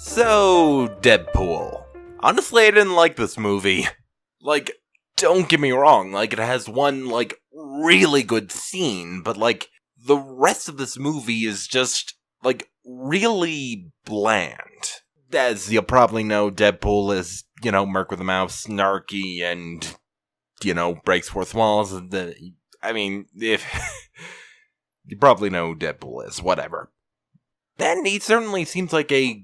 So, Deadpool. Honestly, I didn't like this movie. Like, don't get me wrong, like, it has one, really good scene, but, the rest of this movie is just, really bland. As you'll probably know, Deadpool is, Merc with a Mouth, snarky, and, breaks fourth walls. If you probably know who Deadpool is, whatever. Then he certainly seems like a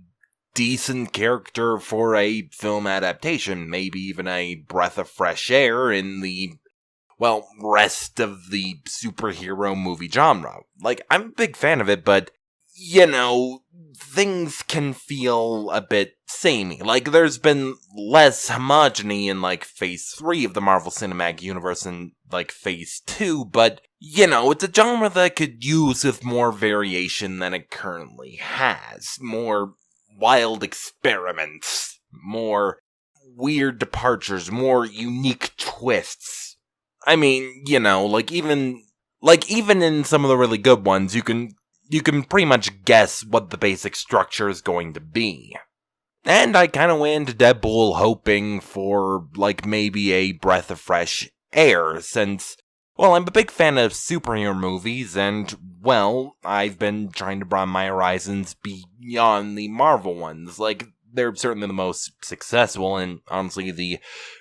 decent character for a film adaptation, maybe even a breath of fresh air in the, rest of the superhero movie genre. I'm a big fan of it, but, things can feel a bit samey. There's been less homogeny in, Phase 3 of the Marvel Cinematic Universe than, Phase 2, but, it's a genre that could use with more variation than it currently has. More wild experiments, more weird departures, more unique twists. Even in some of the really good ones, you can pretty much guess what the basic structure is going to be. And I kind of went into Deadpool hoping for, maybe a breath of fresh air, since, I'm a big fan of superhero movies, and, I've been trying to broaden my horizons beyond the Marvel ones. They're certainly the most successful, and honestly, the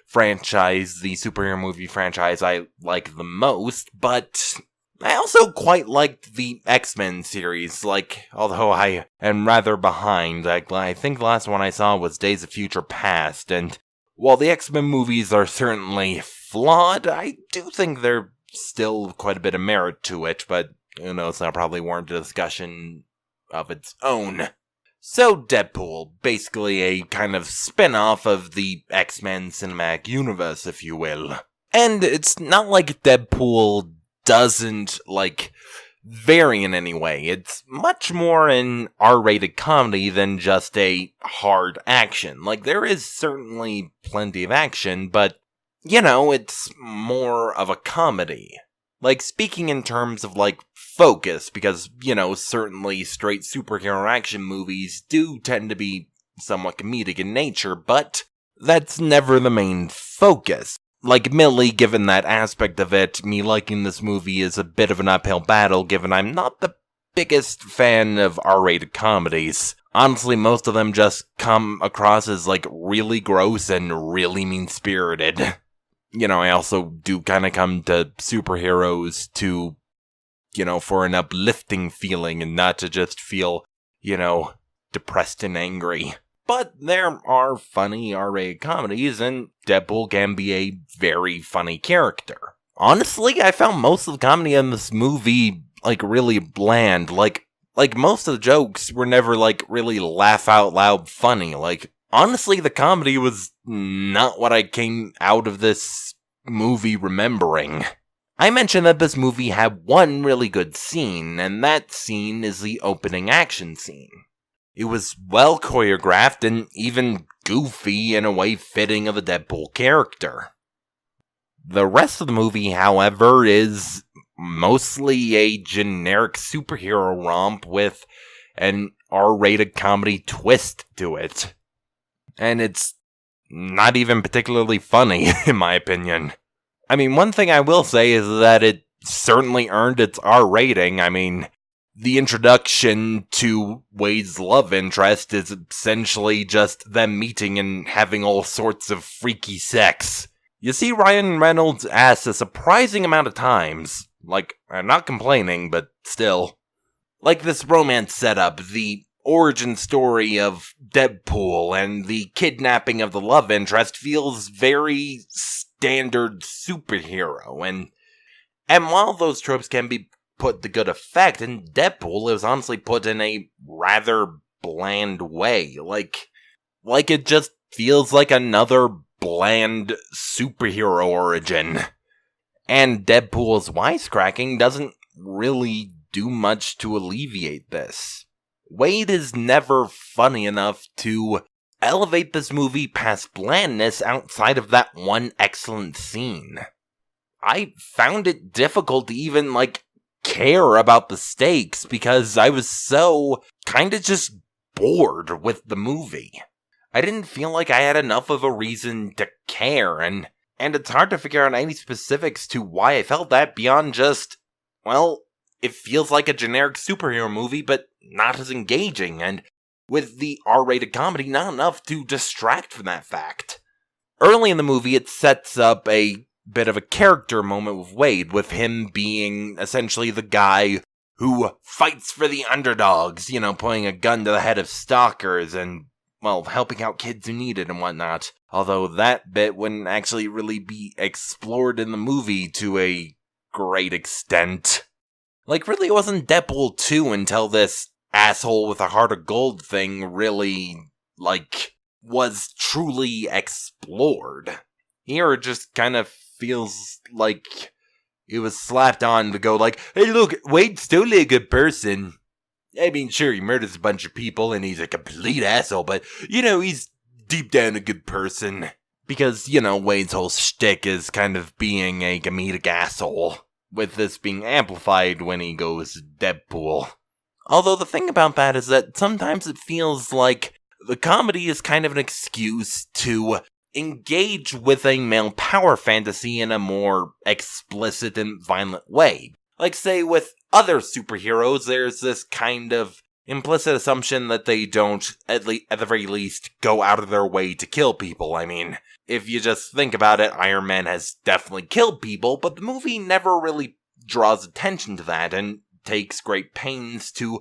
superhero movie franchise I like the most, but I also quite liked the X-Men series, although I am rather behind. I think the last one I saw was Days of Future Past, and while the X-Men movies are certainly flawed, I do think there's still quite a bit of merit to it, but who knows, that'll probably warrant a discussion of its own. So Deadpool, basically a kind of spin-off of the X-Men cinematic universe, if you will. And it's not like Deadpool doesn't, vary in any way. It's much more an R-rated comedy than just a hard action. There is certainly plenty of action, but, it's more of a comedy. Speaking in terms of, focus, because, certainly straight superhero action movies do tend to be somewhat comedic in nature, but that's never the main focus. Millie, given that aspect of it, me liking this movie is a bit of an uphill battle, given I'm not the biggest fan of R-rated comedies. Honestly, most of them just come across as, really gross and really mean-spirited. I also do kind of come to superheroes to, for an uplifting feeling and not to just feel, depressed and angry. But there are funny R-rated comedies, and Deadpool can be a very funny character. Honestly, I found most of the comedy in this movie, really bland. Most of the jokes were never, really laugh-out-loud funny. Honestly, the comedy was not what I came out of this movie remembering. I mentioned that this movie had one really good scene, and that scene is the opening action scene. It was well choreographed and even goofy in a way fitting of the Deadpool character. The rest of the movie, however, is mostly a generic superhero romp with an R-rated comedy twist to it. And it's not even particularly funny, in my opinion. One thing I will say is that it certainly earned its R rating. The introduction to Wade's love interest is essentially just them meeting and having all sorts of freaky sex. You see Ryan Reynolds' ass a surprising amount of times. I'm not complaining, but still. This romance setup, the origin story of Deadpool, and the kidnapping of the love interest feels very standard superhero, and while those tropes can be put to good effect, in Deadpool it was honestly put in a rather bland way. It just feels like another bland superhero origin. And Deadpool's wisecracking doesn't really do much to alleviate this. Wade is never funny enough to elevate this movie past blandness outside of that one excellent scene. I found it difficult to even, care about the stakes because I was so kind of just bored with the movie. I didn't feel like I had enough of a reason to care, and it's hard to figure out any specifics to why I felt that beyond just, well, it feels like a generic superhero movie, but not as engaging, and with the R-rated comedy, not enough to distract from that fact. Early in the movie, it sets up a bit of a character moment with Wade, with him being essentially the guy who fights for the underdogs, pointing a gun to the head of stalkers and, well, helping out kids who need it and whatnot. Although that bit wouldn't actually really be explored in the movie to a great extent. Really, it wasn't Deadpool 2 until this asshole with a heart of gold thing really, was truly explored. Here it just kind of feels like it was slapped on to go hey look, Wade's totally a good person. I mean, sure, he murders a bunch of people and he's a complete asshole, but, he's deep down a good person. Because, Wade's whole shtick is kind of being a comedic asshole, with this being amplified when he goes Deadpool. Although the thing about that is that sometimes it feels like the comedy is kind of an excuse to engage with a male power fantasy in a more explicit and violent way. Say, with other superheroes, there's this kind of implicit assumption that they don't, at the very least, go out of their way to kill people. I mean, if you just think about it, Iron Man has definitely killed people, but the movie never really draws attention to that, and takes great pains to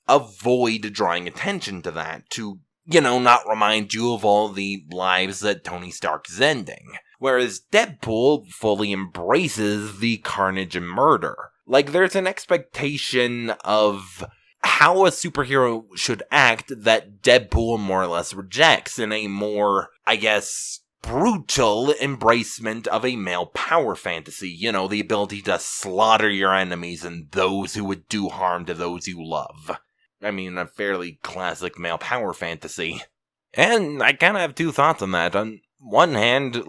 avoid drawing attention to that, to, not remind you of all the lives that Tony Stark is ending. Whereas Deadpool fully embraces the carnage and murder. There's an expectation of how a superhero should act that Deadpool more or less rejects in a more, I guess, brutal embracement of a male power fantasy. The ability to slaughter your enemies and those who would do harm to those you love. I mean, a fairly classic male power fantasy. And I kind of have two thoughts on that. On one hand,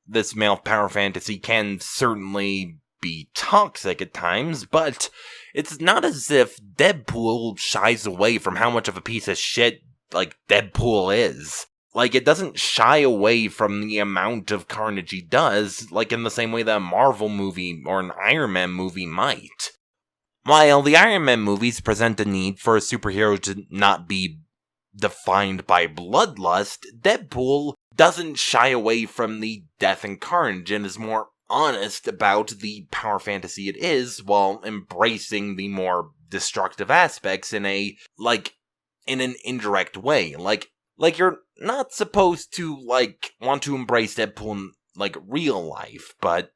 this male power fantasy can certainly be toxic at times, but it's not as if Deadpool shies away from how much of a piece of shit, Deadpool is. It doesn't shy away from the amount of carnage he does, in the same way that a Marvel movie or an Iron Man movie might. While the Iron Man movies present a need for a superhero to not be defined by bloodlust, Deadpool doesn't shy away from the death and carnage and is more honest about the power fantasy it is, while embracing the more destructive aspects in in an indirect way. You're not supposed to, want to embrace Deadpool in, real life, but,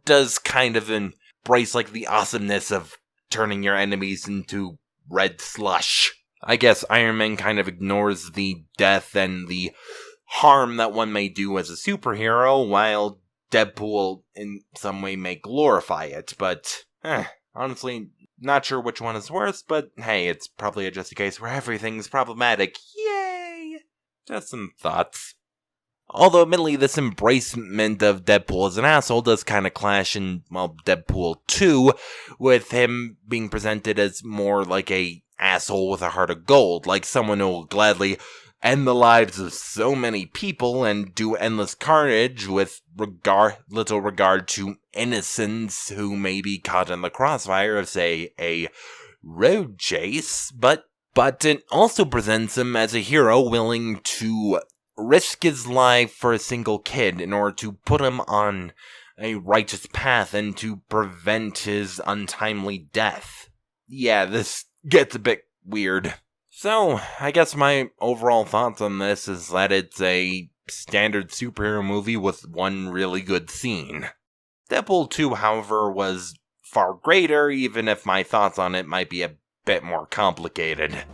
does kind of embrace, the awesomeness of turning your enemies into red slush. I guess Iron Man kind of ignores the death and the harm that one may do as a superhero, while Deadpool in some way may glorify it, but, honestly, not sure which one is worse, but hey, it's probably just a case where everything's problematic. Yay! Just some thoughts. Although, admittedly, this embracement of Deadpool as an asshole does kind of clash in, Deadpool 2, with him being presented as more like a asshole with a heart of gold, someone who will gladly end the lives of so many people and do endless carnage with little regard to innocents who may be caught in the crossfire of, say, a road chase, but it also presents him as a hero willing to risk his life for a single kid in order to put him on a righteous path and to prevent his untimely death. Yeah, this gets a bit weird. So, I guess my overall thoughts on this is that it's a standard superhero movie with one really good scene. Deadpool 2, however, was far greater, even if my thoughts on it might be a bit more complicated.